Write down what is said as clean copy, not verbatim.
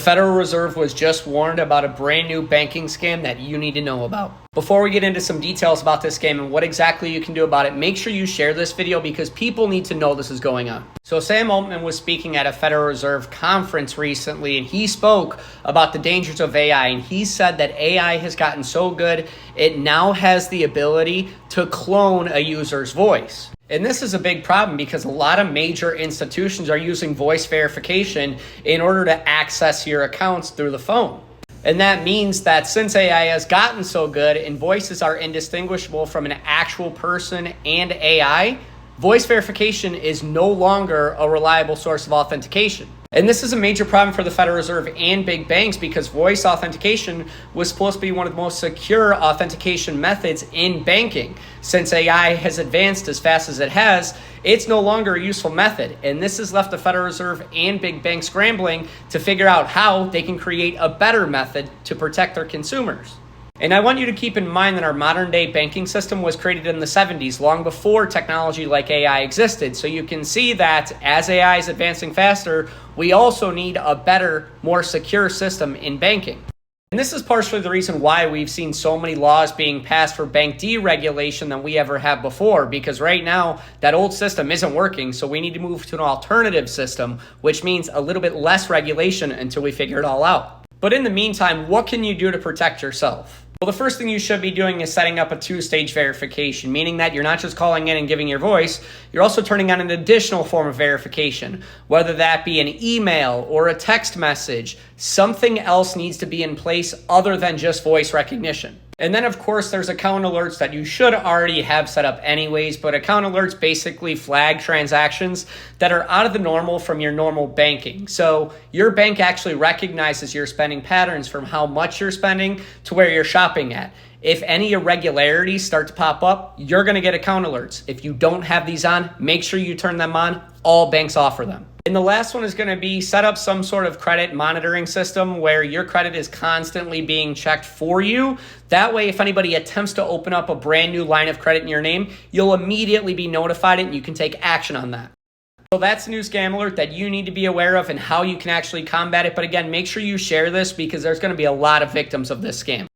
The Federal Reserve was just warned about a brand new banking scam that you need to know about. Before we get into some details about this scam and what exactly you can do about it, make sure you share this video because people need to know this is going on. So Sam Altman was speaking at a Federal Reserve conference recently, and he spoke about the dangers of AI, and he said that AI has gotten so good, it now has the ability to clone a user's voice. And this is a big problem because a lot of major institutions are using voice verification in order to access your accounts through the phone. And that means that since AI has gotten so good and voices are indistinguishable from an actual person and AI, voice verification is no longer a reliable source of authentication. And this is a major problem for the Federal Reserve and big banks because voice authentication was supposed to be one of the most secure authentication methods in banking. Since AI has advanced as fast as it has, it's no longer a useful method. And this has left the Federal Reserve and big banks scrambling to figure out how they can create a better method to protect their consumers. And I want you to keep in mind that our modern day banking system was created in the 70s, long before technology like AI existed. So you can see that as AI is advancing faster, we also need a better, more secure system in banking. And this is partially the reason why we've seen so many laws being passed for bank deregulation than we ever have before, because right now that old system isn't working. So we need to move to an alternative system, which means a little bit less regulation until we figure it all out. But in the meantime, what can you do to protect yourself? Well, the first thing you should be doing is setting up a two-stage verification, meaning that you're not just calling in and giving your voice, you're also turning on an additional form of verification, whether that be an email or a text message. Something else needs to be in place other than just voice recognition. And then, of course, there's account alerts that you should already have set up anyways, but account alerts basically flag transactions that are out of the normal from your normal banking. So your bank actually recognizes your spending patterns from how much you're spending to where you're shopping at. If any irregularities start to pop up, you're going to get account alerts. If you don't have these on, make sure you turn them on. All banks offer them. And the last one is going to be set up some sort of credit monitoring system where your credit is constantly being checked for you. That way, if anybody attempts to open up a brand new line of credit in your name, you'll immediately be notified and you can take action on that. So that's a new scam alert that you need to be aware of and how you can actually combat it. But again, make sure you share this because there's going to be a lot of victims of this scam.